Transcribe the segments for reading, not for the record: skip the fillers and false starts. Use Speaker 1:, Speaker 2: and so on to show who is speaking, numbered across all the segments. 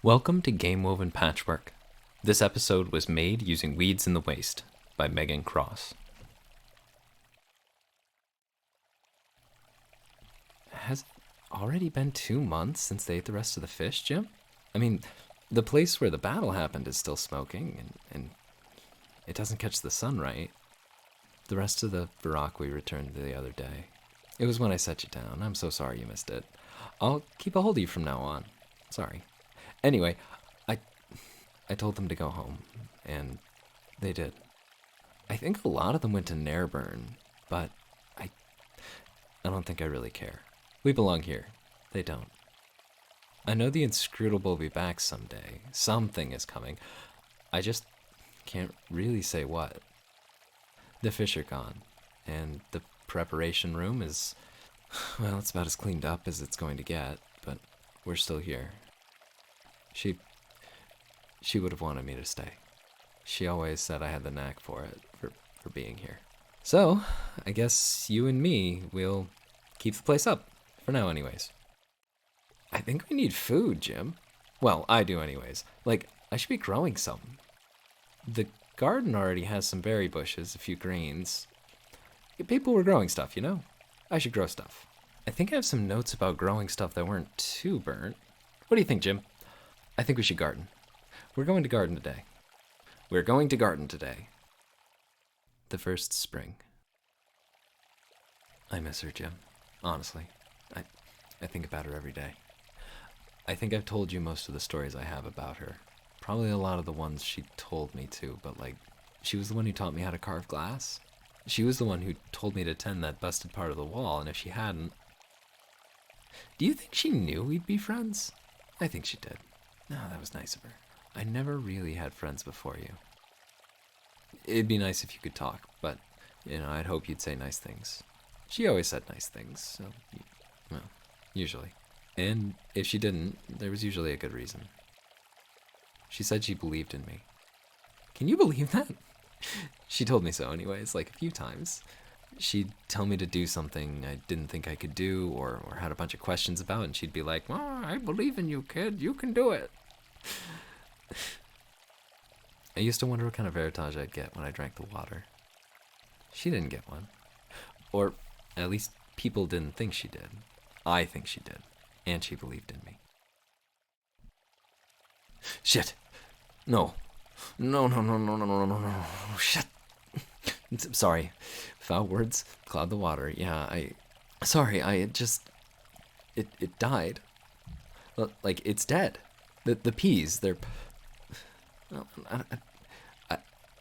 Speaker 1: Welcome to Game Woven Patchwork. This episode was made using Weeds in the Waste by Megan Cross. Has it already been 2 months since they ate the rest of the fish, Jim? I mean, the place where the battle happened is still smoking, and it doesn't catch the sun right. The rest of the Barak we returned the other day. It was when I set you down. I'm so sorry you missed it. I'll keep a hold of you from now on. Sorry. Anyway, I told them to go home, and they did. I think a lot of them went to Nairburn, but I don't think I really care. We belong here. They don't. I know the inscrutable will be back someday. Something is coming. I just can't really say what. The fish are gone, and the preparation room is, well, it's about as cleaned up as it's going to get, but we're still here. She would have wanted me to stay. She always said I had the knack for it, for being here. So, I guess you and me will keep the place up, for now anyways. I think we need food, Jim. Well, I do anyways. Like, I should be growing some. The garden already has some berry bushes, a few greens. People were growing stuff, you know? I should grow stuff. I think I have some notes about growing stuff that weren't too burnt. What do you think, Jim? I think we should garden. We're going to garden today. We're going to garden today. The first spring. I miss her, Jim. Honestly. I think about her every day. I think I've told you most of the stories I have about her. Probably a lot of the ones she told me too, but like, she was the one who taught me how to carve glass. She was the one who told me to tend that busted part of the wall, and if she hadn't... Do you think she knew we'd be friends? I think she did. No, that was nice of her. I never really had friends before you. It'd be nice if you could talk, but, I'd hope you'd say nice things. She always said nice things, so, well, usually. And if she didn't, there was usually a good reason. She said she believed in me. Can you believe that? She told me so anyways, like a few times. She'd tell me to do something I didn't think I could do or had a bunch of questions about, and she'd be like, "Oh, I believe in you, kid. You can do it." I used to wonder what kind of heritage I'd get when I drank the water. She didn't get one. Or at least people didn't think she did. I think she did. And she believed in me. Shit. No. No, no, no, no, no, no, no, no. Shit. Sorry. Foul words cloud the water. Yeah, Sorry, It died. Like, it's dead. The peas, they're...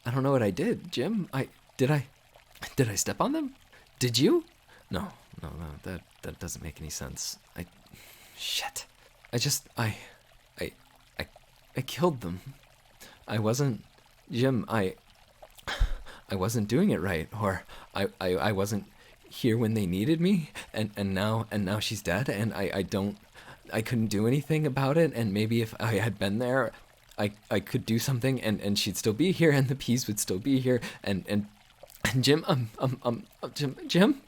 Speaker 1: I don't know what I did, Jim. Did I step on them? Did you? No, that doesn't make any sense. Shit. I killed them. I wasn't, Jim, I wasn't doing it right, or I wasn't here when they needed me, and now she's dead, and I couldn't do anything about it, and maybe if I had been there, I could do something, and she'd still be here, and the peas would still be here, and Jim, Jim,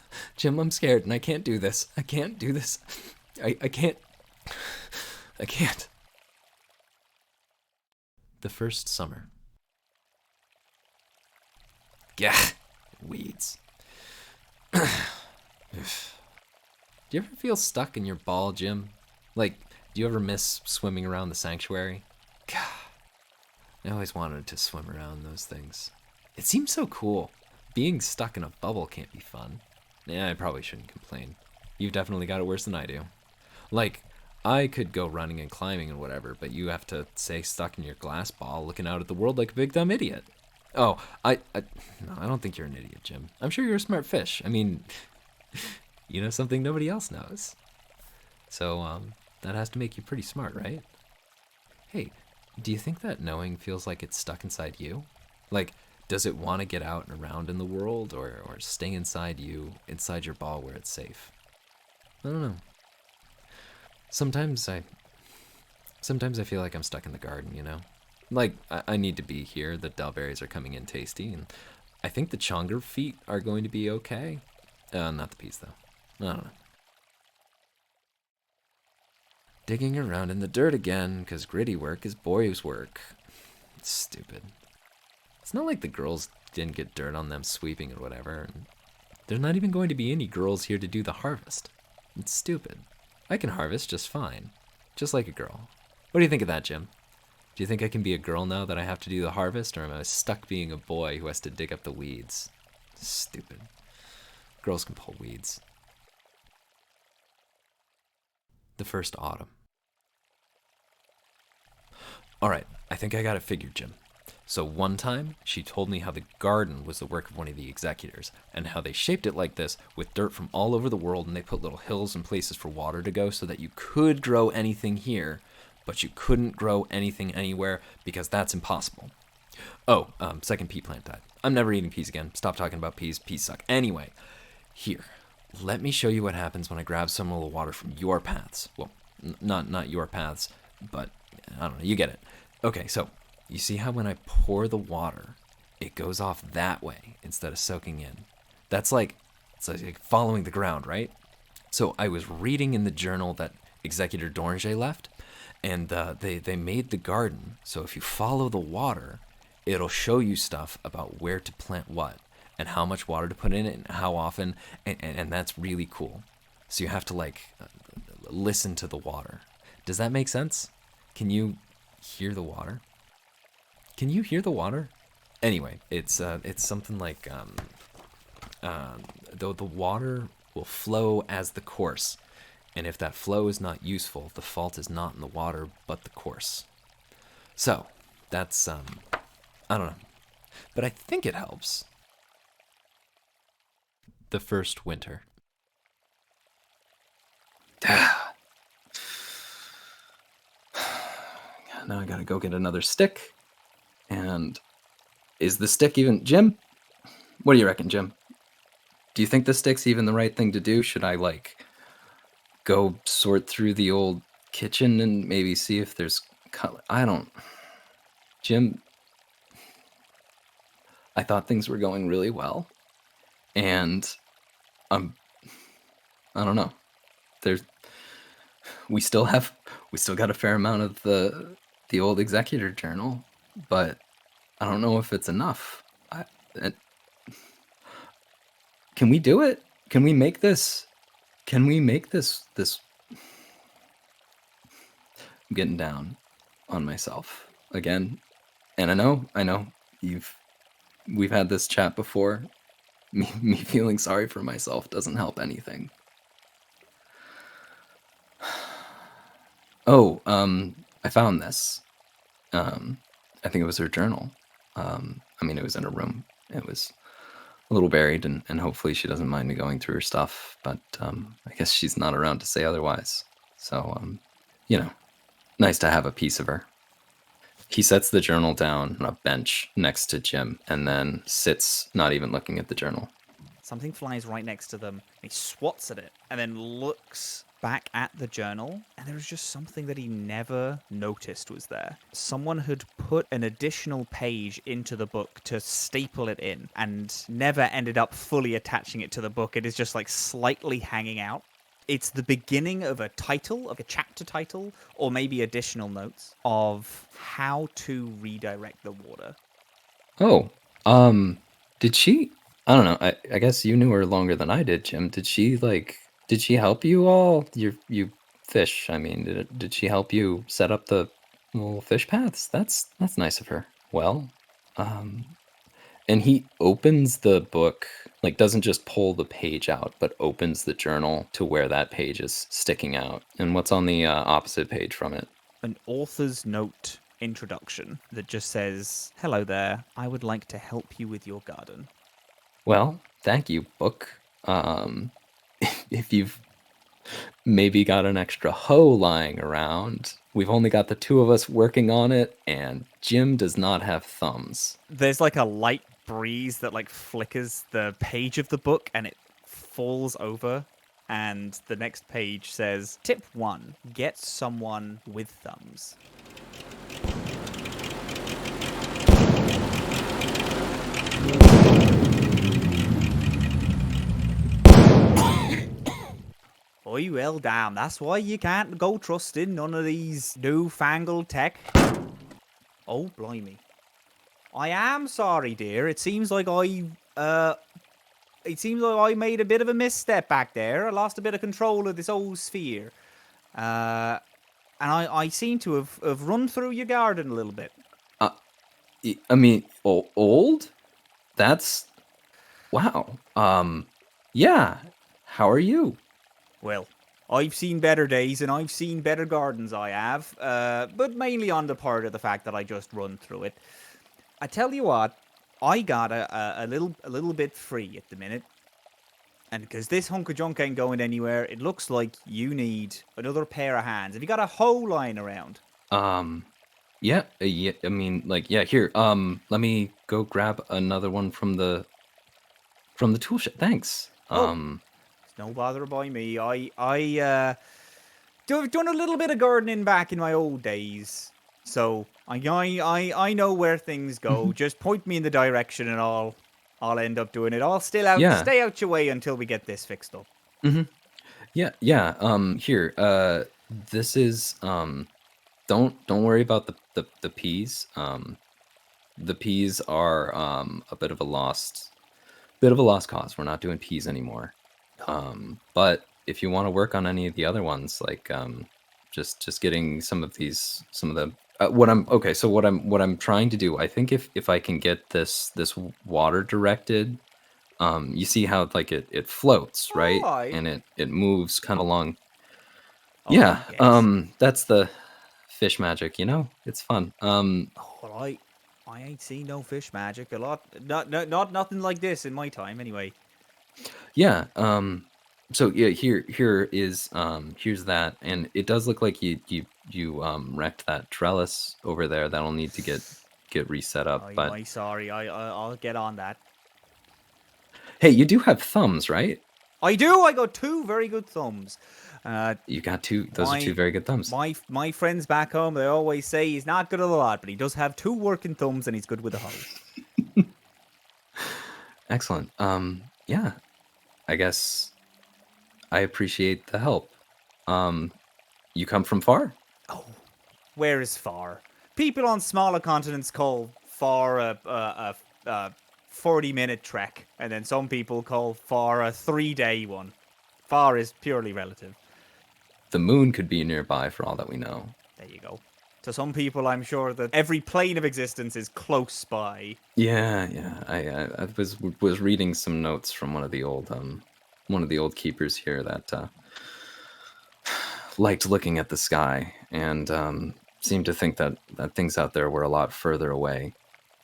Speaker 1: I'm scared, and I can't do this. I can't do this. I can't. I can't. The first summer. Gah, weeds. Do you ever feel stuck in your ball, Jim? Like, do you ever miss swimming around the sanctuary? God, I always wanted to swim around those things. It seems so cool. Being stuck in a bubble can't be fun. Yeah, I probably shouldn't complain. You've definitely got it worse than I do. Like, I could go running and climbing and whatever, but you have to stay stuck in your glass ball looking out at the world like a big dumb idiot. Oh, no, I don't think you're an idiot, Jim. I'm sure you're a smart fish. I mean, you know something nobody else knows. So, that has to make you pretty smart, right? Hey, do you think that knowing feels like it's stuck inside you? Like, does it want to get out and around in the world, or stay inside you, inside your ball where it's safe? I don't know. Sometimes I feel like I'm stuck in the garden, you know? Like, I need to be here, the Dalberries are coming in tasty, and I think the Chonger feet are going to be okay. Not the peas, though. I don't know. Digging around in the dirt again, because gritty work is boys' work. It's stupid. It's not like the girls didn't get dirt on them sweeping or whatever. And there's not even going to be any girls here to do the harvest. It's stupid. I can harvest just fine. Just like a girl. What do you think of that, Jim? Do you think I can be a girl now that I have to do the harvest, or am I stuck being a boy who has to dig up the weeds? Stupid. Girls can pull weeds. The first autumn. Alright, I think I got it figured, Jim. So one time, she told me how the garden was the work of one of the executors, and how they shaped it like this with dirt from all over the world, and they put little hills and places for water to go so that you could grow anything here, but you couldn't grow anything anywhere because that's impossible. Oh, second pea plant died. I'm never eating peas again. Stop talking about peas. Peas suck. Anyway, here, let me show you what happens when I grab some of the water from your paths. Well, not your paths, but I don't know. You get it. Okay, so you see how when I pour the water, it goes off that way instead of soaking in. It's like following the ground, right? So I was reading in the journal that Executor Doranger left, and they made the garden. So if you follow the water, it'll show you stuff about where to plant what, and how much water to put in it, and how often, and that's really cool. So you have to listen to the water. Does that make sense? Can you hear the water? Can you hear the water? Anyway, it's something like though the water will flow as the course, and if that flow is not useful, the fault is not in the water but the course. So that's I don't know, but I think it helps. The first winter. Now I gotta go get another stick. And is the stick even... Jim? What do you reckon, Jim? Do you think the stick's even the right thing to do? Should I, go sort through the old kitchen and maybe see if there's... I don't... Jim, I thought things were going really well. And I don't know. We still got a fair amount of the old executor journal, but I don't know if it's enough. Can we do it? Can we make this? I'm getting down on myself again, and I know we've had this chat before. Me feeling sorry for myself doesn't help anything. Oh, I found this. I think it was her journal. It was in her room. It was a little buried, and hopefully she doesn't mind me going through her stuff, but I guess she's not around to say otherwise. So, nice to have a piece of her. He sets the journal down on a bench next to Jim, and then sits, not even looking at the journal.
Speaker 2: Something flies right next to them. He swats at it, and then looks back at the journal, and there was just something that he never noticed was there. Someone had put an additional page into the book to staple it in, and never ended up fully attaching it to the book. It is just slightly hanging out. It's the beginning of a title, of a chapter title, or maybe additional notes of how to redirect the water.
Speaker 1: Oh, did she? I don't know. I guess you knew her longer than I did, Jim. Did she help you all? You fish. Did she help you set up the little fish paths? That's nice of her. Well, and he opens the book, doesn't just pull the page out, but opens the journal to where that page is sticking out. And what's on the opposite page from it?
Speaker 2: An author's note introduction that just says, "Hello there. I would like to help you with your garden."
Speaker 1: Well, thank you, book. If you've maybe got an extra hoe lying around, we've only got the two of us working on it, and Jim does not have thumbs.
Speaker 2: There's a light breeze that flickers the page of the book, and it falls over, and the next page says, "Tip 1, get someone with thumbs." Oh, well, damn. That's why you can't go trusting none of these newfangled tech. Oh, blimey. I am sorry, dear. It seems like I made a bit of a misstep back there. I lost a bit of control of this old sphere. And I seem to have run through your garden a little bit.
Speaker 1: I mean, old? That's wow. Yeah. How are you?
Speaker 2: Well, I've seen better days and I've seen better gardens, I have. But mainly on the part of the fact that I just run through it. I tell you what, I got a little bit free at the minute. And because this hunk of junk ain't going anywhere, it looks like you need another pair of hands. Have you got a hoe lying around?
Speaker 1: Yeah, yeah. I mean, like, yeah. Here, let me go grab another one from the tool shed. Thanks.
Speaker 2: Oh, it's no bother by me. I've done a little bit of gardening back in my old days, so I know where things go. Just point me in the direction, and I'll end up doing it. I'll
Speaker 1: Yeah.
Speaker 2: stay out your way until we get this fixed up.
Speaker 1: Yeah, yeah. Here, this is don't worry about the peas. The peas are a bit of a lost cause. We're not doing peas anymore. But if you want to work on any of the other ones, like just getting some of the what I'm okay. So what I'm trying to do, I think if I can get this water directed, you see how like it floats, right?
Speaker 2: Aye.
Speaker 1: And it moves kind of along.
Speaker 2: Oh
Speaker 1: Yeah,
Speaker 2: yes.
Speaker 1: that's the fish magic, you know? It's fun.
Speaker 2: Oh, well, I ain't seen no fish magic a lot. Not nothing like this in my time, anyway.
Speaker 1: Yeah, so yeah, here is here's that, and it does look like you wrecked that trellis over there. That'll need to get reset up. But
Speaker 2: I sorry. I'll get on that.
Speaker 1: hey, you do have thumbs, right?
Speaker 2: I do. I got two very good thumbs.
Speaker 1: You got two. Those are two
Speaker 2: My
Speaker 1: very good thumbs.
Speaker 2: my friends back home, they always say he's not good at a lot, but he does have two working thumbs and he's good with a hoe.
Speaker 1: Excellent. Yeah, I guess I appreciate the help. You come from far?
Speaker 2: Oh, where is far? People on smaller continents call far a 40-minute trek, and then some people call far a 3-day one. Far is purely relative.
Speaker 1: The moon could be nearby for all that we know.
Speaker 2: There you go. To some people, I'm sure that every plane of existence is close by.
Speaker 1: Yeah, yeah. I was reading some notes from one of the old keepers here that liked looking at the sky and seemed to think that things out there were a lot further away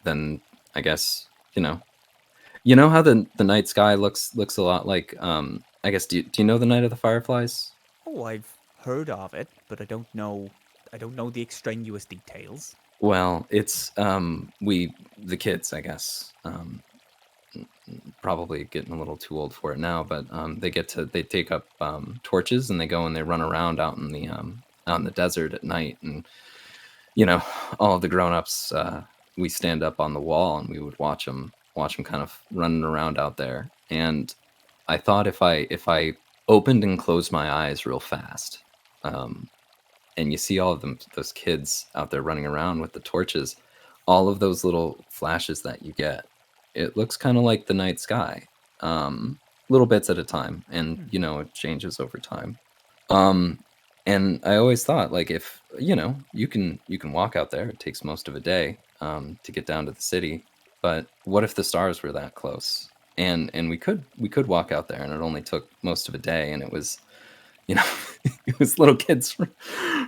Speaker 1: than I guess you know how the night sky looks a lot like I guess do you know the Night of the Fireflies?
Speaker 2: Oh, I've heard of it, but I don't know the extraneous details.
Speaker 1: Well, it's we the kids, I guess. Probably getting a little too old for it now, but they take up torches and they go and they run around out in the desert at night, and you know, all of the grown-ups we stand up on the wall and we would watch them kind of running around out there. And I thought if I opened and closed my eyes real fast, um, and you see all of them those kids out there running around with the torches, all of those little flashes that you get, it looks kind of like the night sky, little bits at a time, and
Speaker 2: Hmm.
Speaker 1: it changes over time. um and I always thought, like, if you can walk out there, it takes most of a day to get down to the city, but what if the stars were that close, and we could walk out there and it only took most of a day, and it was you know it was little kids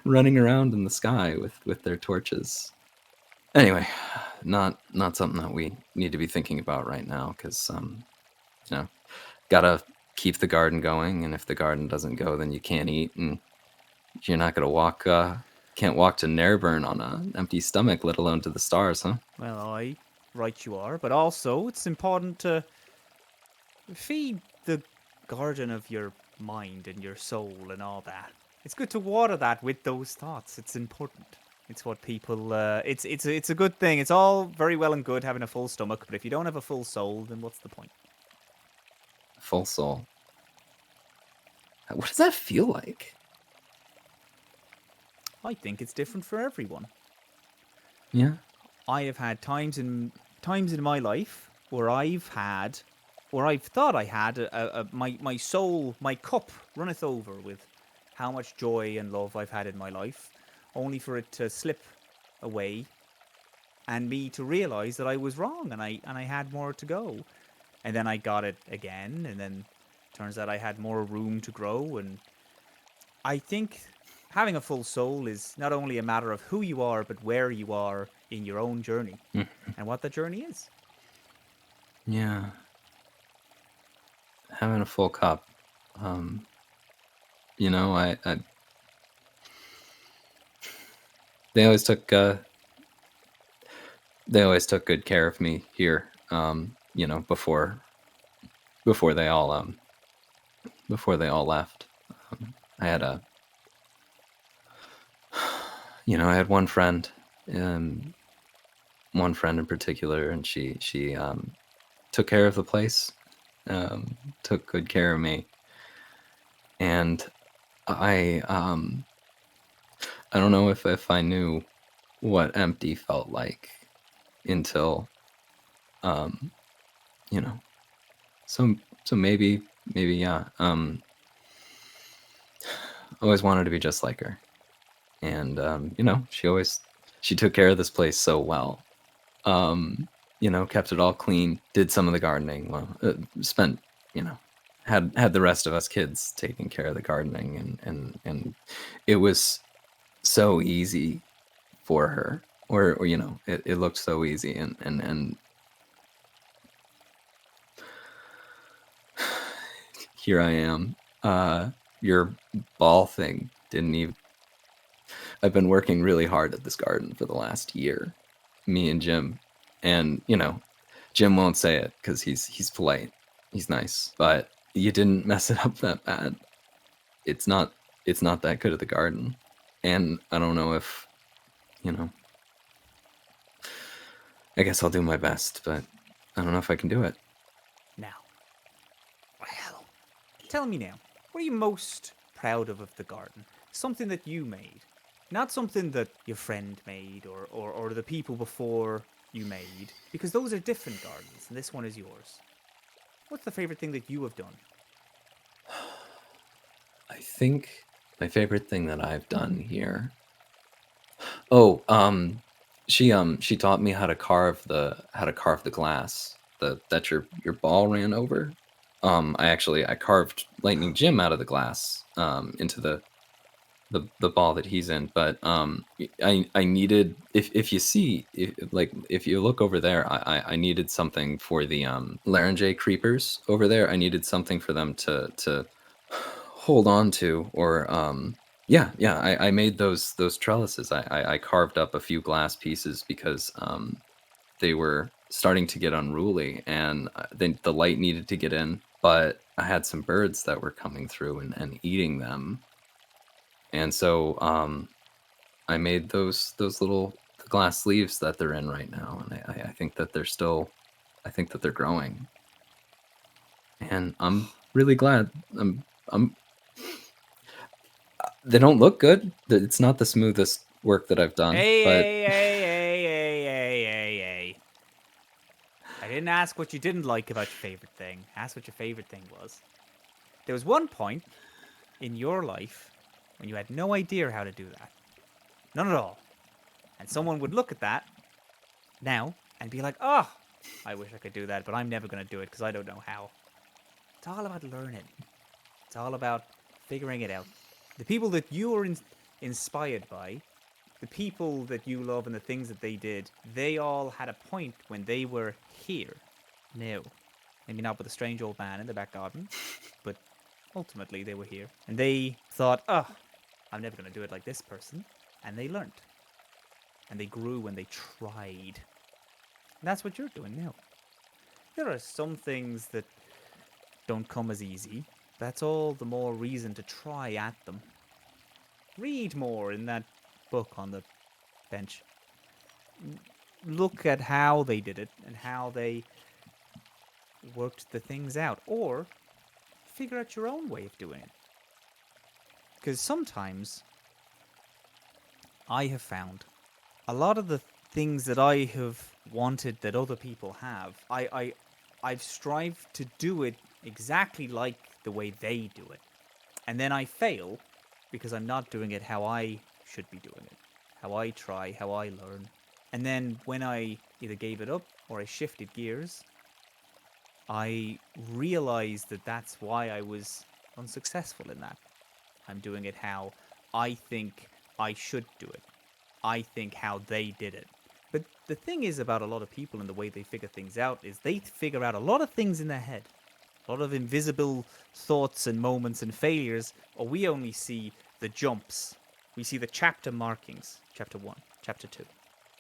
Speaker 1: running around in the sky with their torches. Anyway, not something that we need to be thinking about right now, because you know gotta keep the garden going, and if the garden doesn't go, then you can't eat, and you're not gonna can't walk to Nairburn on an empty stomach, let alone to the stars, huh?
Speaker 2: Well, right you are, but also it's important to feed the garden of your mind and your soul and all that. It's good to water that with those thoughts. It's important. It's what people. It's a good thing. It's all very well and good having a full stomach, but if you don't have a full soul, then what's the point?
Speaker 1: Full soul. What does that feel like?
Speaker 2: I think it's different for everyone.
Speaker 1: Yeah.
Speaker 2: I have had times in my life where I've thought I had my soul, my cup runneth over with how much joy and love I've had in my life, only for it to slip away, and me to realize that I was wrong and I had more to go, and then I got it again, and then turns out I had more room to grow, and I think having a full soul is not only a matter of who you are, but where you are in your own journey and what the journey is.
Speaker 1: Yeah. Having a full cup. You know, I they always took good care of me here. You know, before they all left. I had a I had um, one friend in particular, and she took care of the place, took good care of me, and I I don't know if I knew what empty felt like until um, you know. So so maybe yeah. I always wanted to be just like her, and she took care of this place so well. Kept it all clean, did some of the gardening. Well, spent, you know, had the rest of us kids taking care of the gardening, and it was so easy for her, or it looked so easy, and here I am. Your ball thing didn't even. I've been working really hard at this garden for the last year, me and Jim, and Jim won't say it because he's polite, he's nice, but you didn't mess it up that bad. It's not that good at the garden, and I don't know if you know. I guess I'll do my best, but I don't know if I can do it.
Speaker 2: Now, well, tell me now, what are you most proud of the garden? Something that you made, not something that your friend made or the people before you made, because those are different gardens, and this one is yours. What's the favorite thing that you have done?
Speaker 1: I think my favorite thing that I've done here. Oh, she taught me how to carve the glass that your ball ran over. I carved Lightning Jim out of the glass into the ball that he's in. But I needed, if you see, if you look over there, I needed something for the laryngae creepers over there. I needed something for them to hold on to, or yeah, I made those trellises. I carved up a few glass pieces because they were starting to get unruly, and the light needed to get in, but I had some birds that were coming through and eating them, and so I made those little glass sleeves that they're in right now, and I think that I think that they're growing, and I'm really glad. I'm They don't look good. It's not the smoothest work that I've done,
Speaker 2: Hey,
Speaker 1: but
Speaker 2: hey, hey, hey, hey, hey, hey, hey. I didn't ask what you didn't like about your favorite thing. I asked what your favorite thing was. There was one point in your life when you had no idea how to do that. None at all. And someone would look at that now and be like, oh, I wish I could do that, but I'm never going to do it because I don't know how. It's all about learning. It's all about figuring it out. The people that you are inspired by, the people that you love and the things that they did, they all had a point when they were here. Now, maybe not with a strange old man in the back garden, but ultimately they were here. And they thought, oh, I'm never going to do it like this person. And they learned. And they grew and they tried. And that's what you're doing now. There are some things that don't come as easy. That's all the more reason to try at them. Read more in that book on the bench. Look at how they did it and how they worked the things out. Or figure out your own way of doing it. Because sometimes I have found a lot of the things that I have wanted that other people have, I've strived to do it exactly like the way they do it. And then I fail because I'm not doing it how I should be doing it, how I try, how I learn. And then when I either gave it up or I shifted gears, I realized that that's why I was unsuccessful in that. I'm doing it how I think I should do it. I think how they did it. But the thing is about a lot of people and the way they figure things out is they figure out a lot of things in their head. A lot of invisible thoughts and moments and failures, or we only see the jumps. We see the chapter markings. Chapter 1, Chapter 2,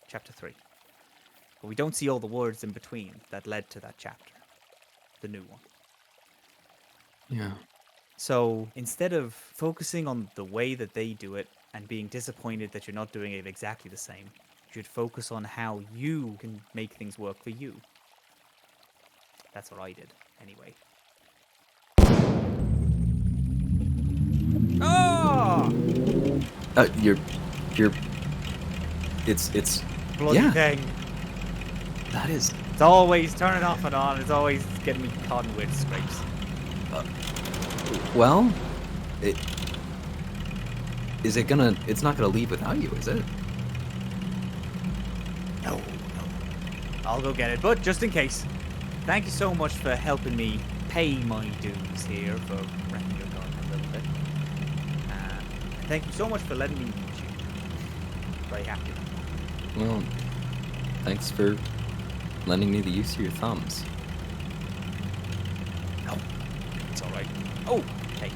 Speaker 2: Chapter 3. But we don't see all the words in between that led to that chapter. The new one.
Speaker 1: Yeah.
Speaker 2: So instead of focusing on the way that they do it and being disappointed that you're not doing it exactly the same, you should focus on how you can make things work for you. That's what I did, anyway. Oh!
Speaker 1: You're. It's.
Speaker 2: Bloody
Speaker 1: Yeah.
Speaker 2: thing.
Speaker 1: That is.
Speaker 2: It's always turning off and on. It's always getting me caught in weird scrapes.
Speaker 1: Well, is it gonna? It's not gonna leave without you, is it?
Speaker 2: No. I'll go get it, but just in case, thank you so much for helping me pay my dues here for wrecking your garden a little bit. Thank you so much for letting me meet you. Very happy.
Speaker 1: Well, thanks for lending me the use of your thumbs.
Speaker 2: No, it's all right. Oh, hey.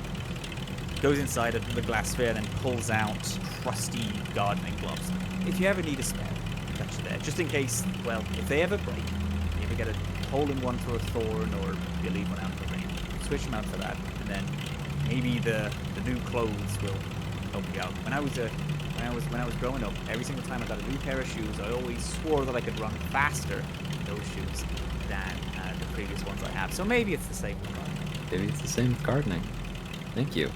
Speaker 2: Goes inside of the glass sphere and then pulls out crusty gardening gloves. If you ever need a spare, got you there. Just in case, well, if they ever break, you ever get a hole in one through a thorn, or you leave one out in the rain, switch them out for that, and then maybe the new clothes will help you out. When I was growing up, every single time I got a new pair of shoes, I always swore that I could run faster in those shoes than the previous ones I have. So maybe it's the same with gardening.
Speaker 1: Maybe it's the same with gardening. Thank you.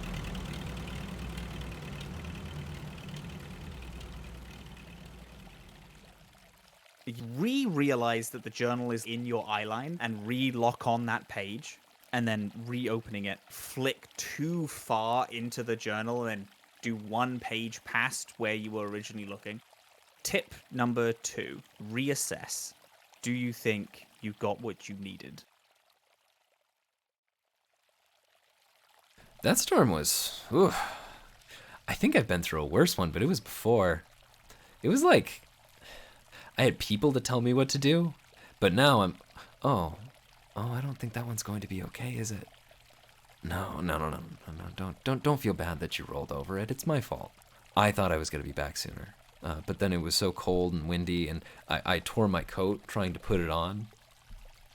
Speaker 2: You realize that the journal is in your eyeline and re-lock on that page, and then reopening it, flick too far into the journal and then do one page past where you were originally looking. Tip number 2, reassess. Do you think you got what you needed?
Speaker 1: That storm was. Ooh, I think I've been through a worse one, but it was before. It was like I had people to tell me what to do, but now I'm. Oh, I don't think that one's going to be okay, is it? No. Don't feel bad that you rolled over it. It's my fault. I thought I was going to be back sooner, but then it was so cold and windy, and I tore my coat trying to put it on.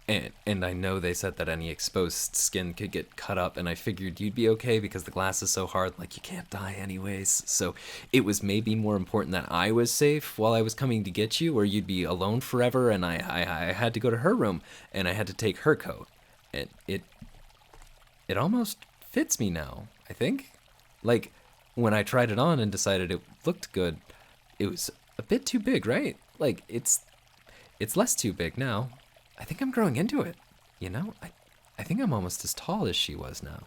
Speaker 1: And I know they said that any exposed skin could get cut up, and I figured you'd be okay because the glass is so hard, like you can't die anyways. So it was maybe more important that I was safe while I was coming to get you, or you'd be alone forever, and I had to go to her room, and I had to take her coat. And it almost fits me now, I think. Like, when I tried it on and decided it looked good, it was a bit too big, right? Like, it's less too big now. I think I'm growing into it, you know? I think I'm almost as tall as she was now.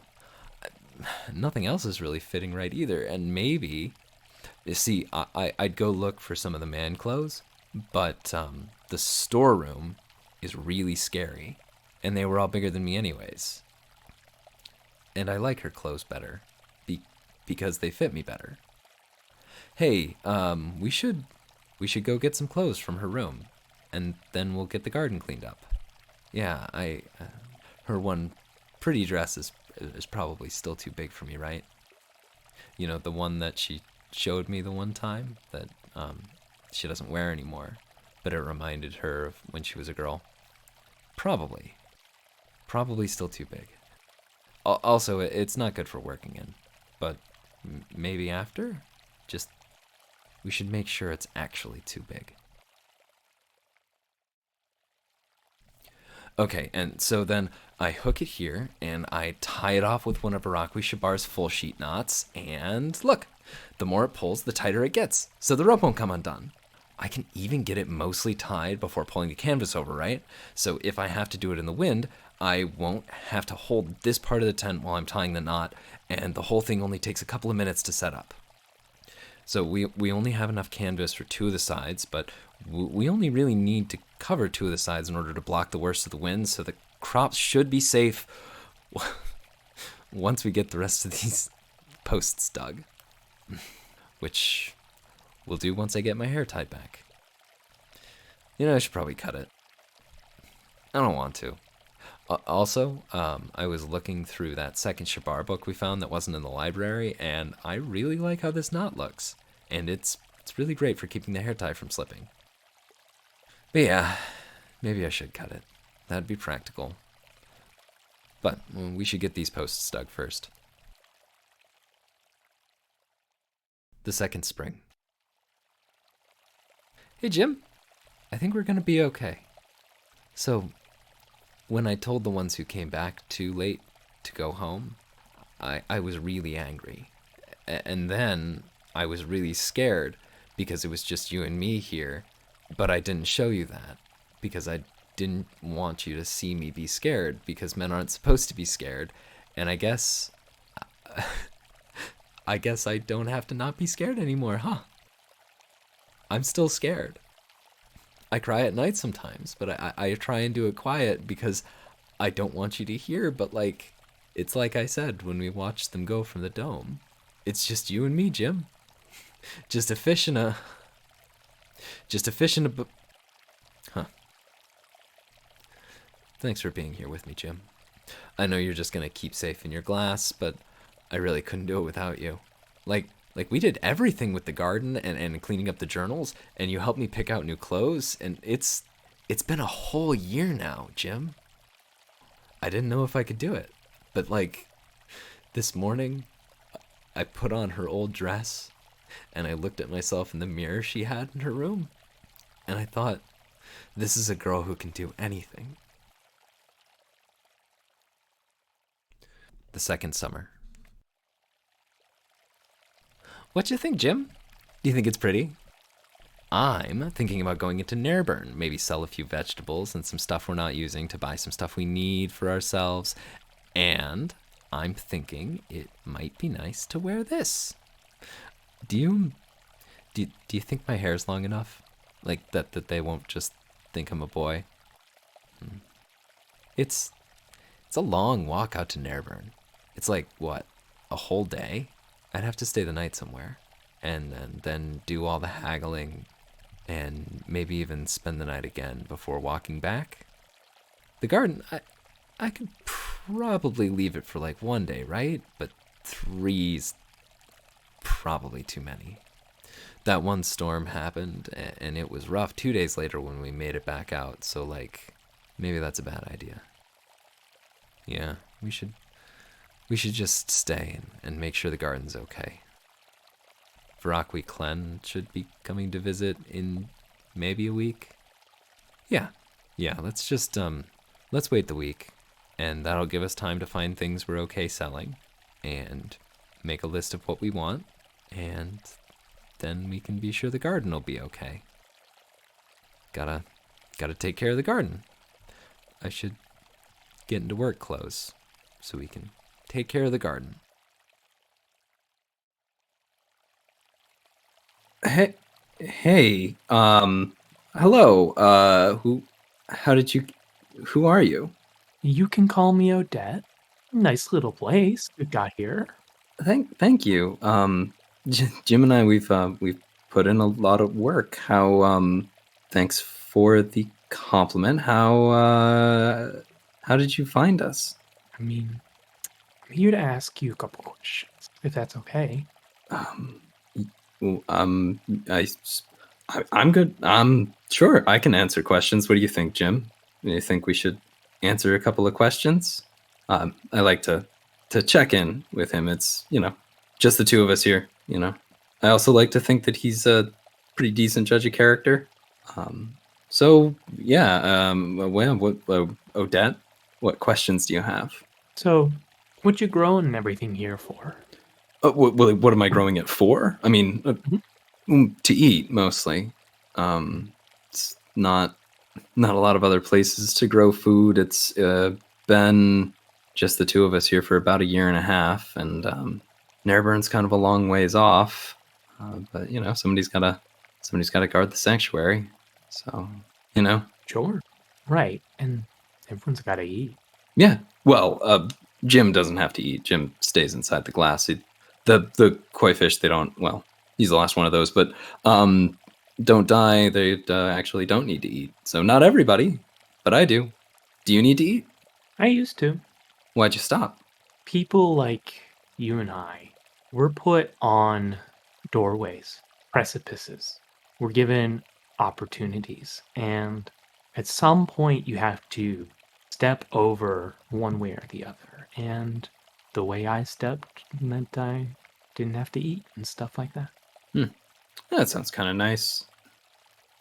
Speaker 1: Nothing else is really fitting right either, and maybe... You see, I'd go look for some of the man clothes, but the storeroom is really scary, and they were all bigger than me anyways. And I like her clothes better, because they fit me better. Hey, we should go get some clothes from her room, and then we'll get the garden cleaned up. Yeah, her one pretty dress is probably still too big for me, right? You know, the one that she showed me the one time that she doesn't wear anymore, but it reminded her of when she was a girl. Probably still too big. Also, it's not good for working in, but maybe after? Just, we should make sure it's actually too big. Okay, and so then I hook it here and I tie it off with one of Irakwi Shabar's full sheet knots, and look, the more it pulls, the tighter it gets, so the rope won't come undone. I can even get it mostly tied before pulling the canvas over, right? So if I have to do it in the wind, I won't have to hold this part of the tent while I'm tying the knot, and the whole thing only takes a couple of minutes to set up. So we only have enough canvas for two of the sides, but we only really need to cover two of the sides in order to block the worst of the wind, so the crops should be safe once we get the rest of these posts dug. Which we'll do once I get my hair tied back. You know, I should probably cut it. I don't want to. Also, I was looking through that second Shabar book we found that wasn't in the library, and I really like how this knot looks. And it's really great for keeping the hair tie from slipping. But yeah, maybe I should cut it. That'd be practical. But we should get these posts dug first. The second spring. Hey Jim, I think we're gonna be okay. So, when I told the ones who came back too late to go home, I was really angry. And then I was really scared because it was just you and me here, but I didn't show you that because I didn't want you to see me be scared because men aren't supposed to be scared. And I guess I don't have to not be scared anymore, huh? I'm still scared. I cry at night sometimes, but I try and do it quiet because I don't want you to hear, but it's like I said when we watched them go from the dome. It's just you and me, Jim. Just a fish in a... Huh. Thanks for being here with me, Jim. I know you're just gonna keep safe in your glass, but I really couldn't do it without you. Like we did everything with the garden and cleaning up the journals, and you helped me pick out new clothes, and it's been a whole year now, Jim. I didn't know if I could do it, but this morning, I put on her old dress, and I looked at myself in the mirror she had in her room, and I thought, this is a girl who can do anything. The second summer. What you think, Jim? Do you think it's pretty? I'm thinking about going into Nairburn, maybe sell a few vegetables and some stuff we're not using to buy some stuff we need for ourselves. And I'm thinking it might be nice to wear this. Do you think my hair's long enough? Like that they won't just think I'm a boy? It's a long walk out to Nairburn. It's what, a whole day? I'd have to stay the night somewhere, and then do all the haggling, and maybe even spend the night again before walking back. The garden, I could probably leave it for 1 day, right? But 3's probably too many. That one storm happened, and it was rough 2 days later when we made it back out, so maybe that's a bad idea. Yeah, we should just stay and make sure the garden's okay. Irakwi Clen should be coming to visit in maybe a week. Yeah, let's just, let's wait the week, and that'll give us time to find things we're okay selling, and make a list of what we want, and then we can be sure the garden will be okay. Gotta take care of the garden. I should get into work clothes so we can take care of the garden.
Speaker 3: Hey, hello, who are you?
Speaker 4: You can call me Odette. Nice little place we've got here.
Speaker 3: Thank you. Jim and I, we've put in a lot of work. Thanks for the compliment. How did you find us?
Speaker 4: I mean, I'm here to ask you a couple questions, if that's okay.
Speaker 3: I'm good. Sure, I can answer questions. What do you think, Jim? You think we should answer a couple of questions? I like to check in with him. It's, just the two of us here, I also like to think that he's a pretty decent judge of character. So yeah, well, Odette, what questions do you have?
Speaker 4: So, what you growing and everything here for?
Speaker 3: What am I growing it for? I mean, to eat mostly. It's not a lot of other places to grow food. It's been just the two of us here for about a year and a half, and Nareburn's kind of a long ways off. But you know, somebody's gotta guard the sanctuary. So you know,
Speaker 4: Sure. Right. And everyone's got to eat.
Speaker 3: yeah. Well, Jim doesn't have to eat. Jim stays inside the glass. The koi fish, they don't. Well, he's the last one of those, but don't die. They actually don't need to eat. So not everybody, but I do. Do you need to eat?
Speaker 4: I used to.
Speaker 3: Why'd you stop?
Speaker 4: People like you and I, we're put on doorways, precipices. We're given opportunities. And at some point, you have to step over one way or the other. And the way I stepped meant I didn't have to eat and stuff like that.
Speaker 3: That sounds kind of nice.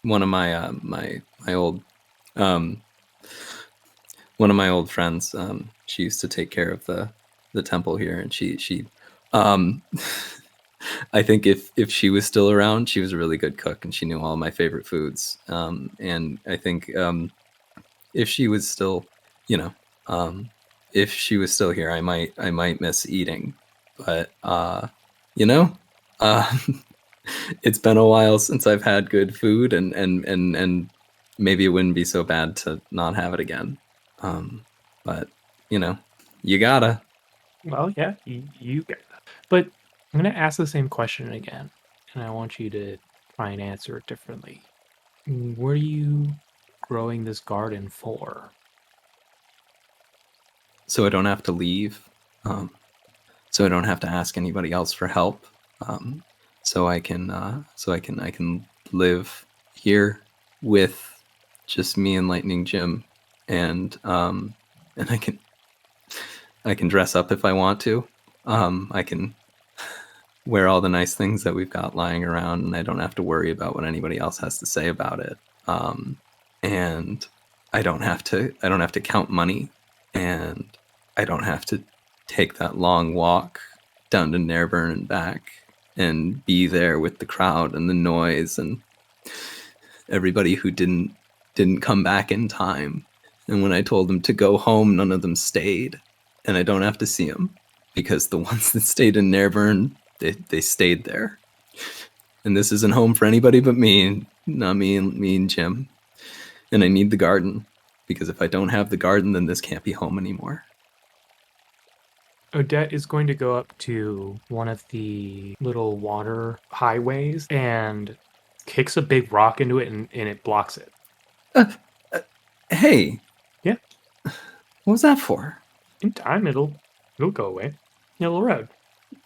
Speaker 3: One of my my old um one of my old friends, she used to take care of the temple here, and she um I think if she was still around, she was a really good cook, and she knew all my favorite foods. And I think if she was still, you know, if she was still here, I might miss eating, but you know, uh, it's been a while since I've had good food, and maybe it wouldn't be so bad to not have it again. But you know, you gotta.
Speaker 4: Well, yeah, you get that. But I'm going to ask the same question again, and I want you to try and answer it differently. What are you growing this garden for?
Speaker 3: So I don't have to leave. So I don't have to ask anybody else for help. So I can live here with just me and Lightning Jim, and I can dress up if I want to. I can wear all the nice things that we've got lying around, and I don't have to worry about what anybody else has to say about it. And I don't have to count money, and I don't have to take that long walk down to Nareburn and back and be there with the crowd and the noise and everybody who didn't come back in time. And when I told them to go home, none of them stayed, and I don't have to see them because the ones that stayed in Nareburn, they stayed there. And this isn't home for anybody but me, not me and Jim. And I need the garden, because if I don't have the garden, then this can't be home anymore.
Speaker 4: Odette is going to go up to one of the little water highways and kicks a big rock into it, and it blocks it.
Speaker 3: Hey.
Speaker 4: Yeah.
Speaker 3: What was that for?
Speaker 4: In time, it'll go away. Yellow Road.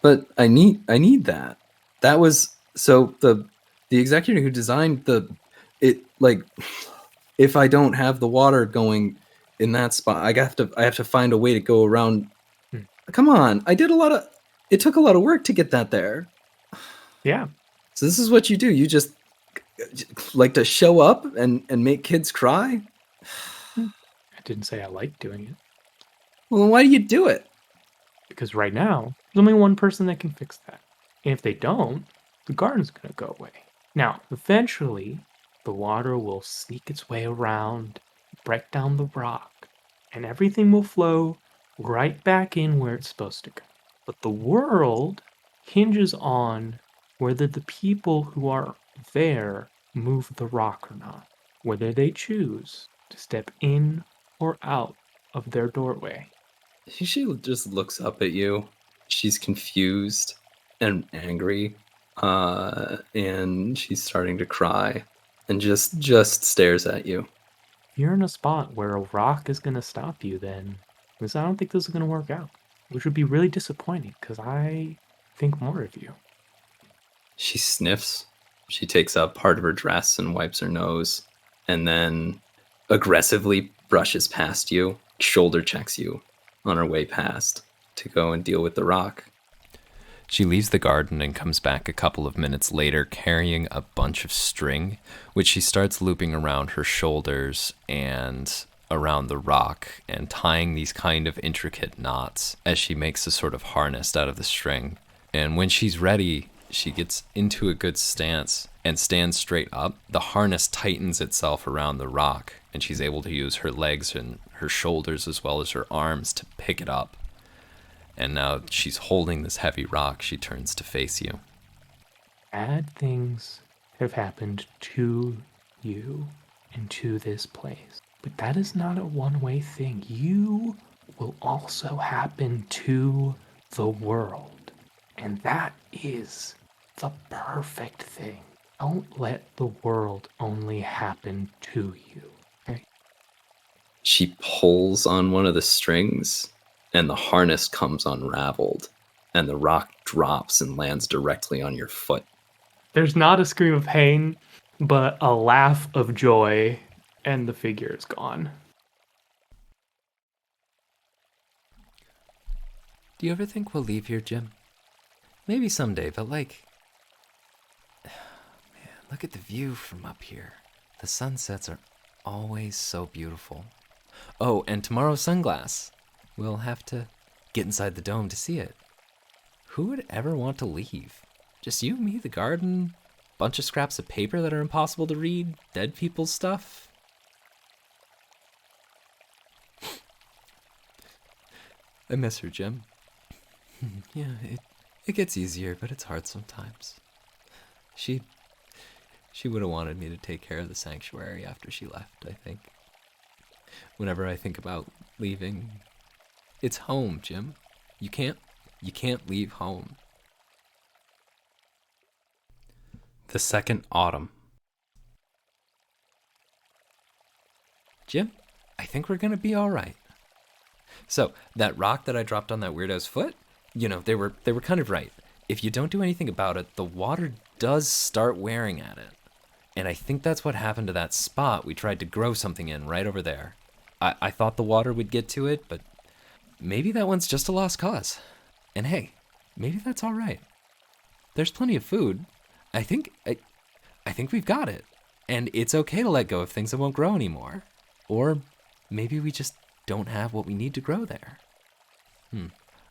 Speaker 3: But I need that. That was so the executive who designed it, like, if I don't have the water going in that spot, I have to find a way to go around. Come on, it took a lot of work to get that there.
Speaker 4: Yeah.
Speaker 3: So this is what you do. You just like to show up and make kids cry?
Speaker 4: I didn't say I liked doing it.
Speaker 3: Well, then why do you do it?
Speaker 4: Because right now, there's only one person that can fix that. And if they don't, the garden's going to go away. Now, eventually, the water will sneak its way around, break down the rock, and everything will flow right back in where it's supposed to go. But the world hinges on whether the people who are there move the rock or not, whether they choose to step in or out of their doorway.
Speaker 3: She just looks up at you. She's confused and angry, and she's starting to cry, and just stares at you.
Speaker 4: If you're in a spot where a rock is going to stop you, then I don't think this is going to work out, which would be really disappointing because I think more of you.
Speaker 3: She sniffs. She takes up part of her dress and wipes her nose, and then aggressively brushes past you, shoulder checks you on her way past to go and deal with the rock.
Speaker 1: She leaves the garden and comes back a couple of minutes later carrying a bunch of string, which she starts looping around her shoulders and around the rock and tying these kind of intricate knots as she makes a sort of harness out of the string. And when she's ready, she gets into a good stance and stands straight up. The harness tightens itself around the rock, and she's able to use her legs and her shoulders as well as her arms to pick it up. And now she's holding this heavy rock. She turns to face you.
Speaker 4: Bad things have happened to you and to this place. But that is not a one-way thing. You will also happen to the world. And that is the perfect thing. Don't let the world only happen to you. Okay?
Speaker 3: She pulls on one of the strings, and the harness comes unraveled, and the rock drops and lands directly on your foot.
Speaker 4: There's not a scream of pain, but a laugh of joy, and the figure is gone.
Speaker 1: Do you ever think we'll leave here, Jim? Maybe someday, but man, look at the view from up here. The sunsets are always so beautiful. Oh, and tomorrow's sunglass. We'll have to get inside the dome to see it. Who would ever want to leave? Just you, me, the garden, bunch of scraps of paper that are impossible to read, dead people's stuff. I miss her, Jim. Yeah, it gets easier, but it's hard sometimes. She would have wanted me to take care of the sanctuary after she left, I think. Whenever I think about leaving, it's home, Jim. You can't leave home.
Speaker 3: The second autumn.
Speaker 1: Jim, I think we're gonna be all right. So, that rock that I dropped on that weirdo's foot, they were kind of right. If you don't do anything about it, the water does start wearing at it. And I think that's what happened to that spot we tried to grow something in right over there. I thought the water would get to it, but maybe that one's just a lost cause. And hey, maybe that's all right. There's plenty of food. I think we've got it. And it's okay to let go of things that won't grow anymore. Or maybe we just don't have what we need to grow there.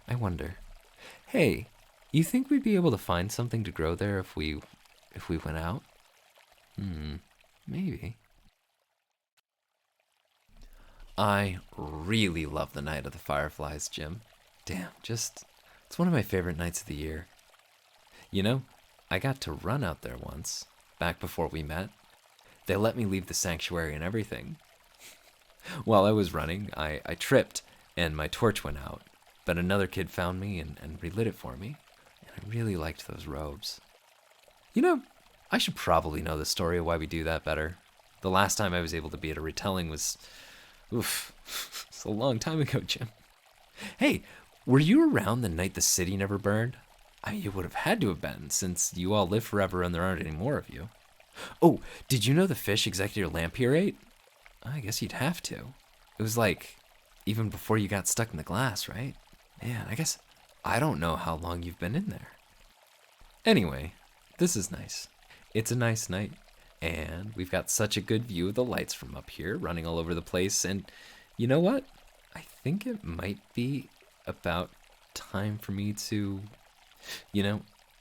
Speaker 1: I wonder. Hey, you think we'd be able to find something to grow there if we went out? Maybe. I really love the Night of the Fireflies, Jim. Damn, it's one of my favorite nights of the year. I got to run out there once, back before we met. They let me leave the sanctuary and everything. While I was running, I tripped and my torch went out, but another kid found me and relit it for me, and I really liked those robes. I should probably know the story of why we do that better. The last time I was able to be at a retelling was... it's a long time ago, Jim. Hey, were you around the night the city never burned? You would have had to have been, since you all live forever and there aren't any more of you. Oh, did you know the fish Executor Lampier ate? I guess you'd have to. It was even before you got stuck in the glass, right? Man, I guess I don't know how long you've been in there. Anyway, this is nice. It's a nice night, and we've got such a good view of the lights from up here running all over the place, and you know what? I think it might be about time for me to...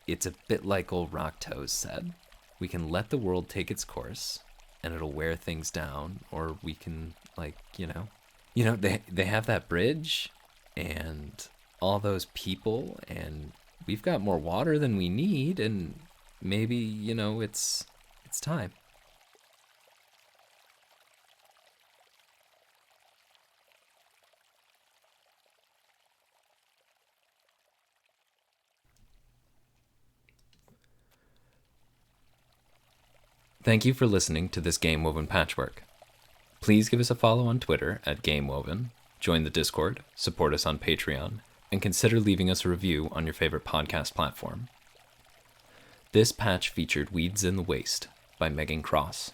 Speaker 1: it's a bit like old Rock Toes said. We can let the world take its course, and it'll wear things down, or we can, they have that bridge, and all those people, and we've got more water than we need, and maybe, it's time. Thank you for listening to this Game Woven Patchwork. Please give us a follow on Twitter at GameWoven, join the Discord, support us on Patreon, and consider leaving us a review on your favorite podcast platform. This patch featured Weeds in the Waste by Megan Cross.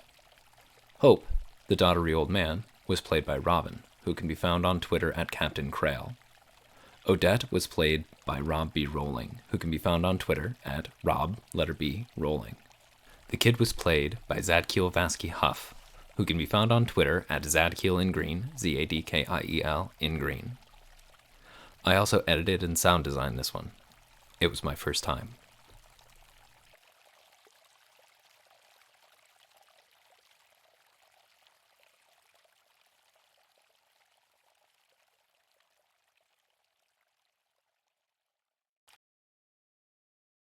Speaker 1: Hope, the daughtery old man, was played by Robin, who can be found on Twitter at Captain Krail. Odette was played by Rob B. Rolling, who can be found on Twitter at Rob, letter B, Rolling. The kid was played by Zadkiel Vasky Huff, who can be found on Twitter at Zadkiel in Green, Zadkiel in Green. I also edited and sound designed this one. It was my first time.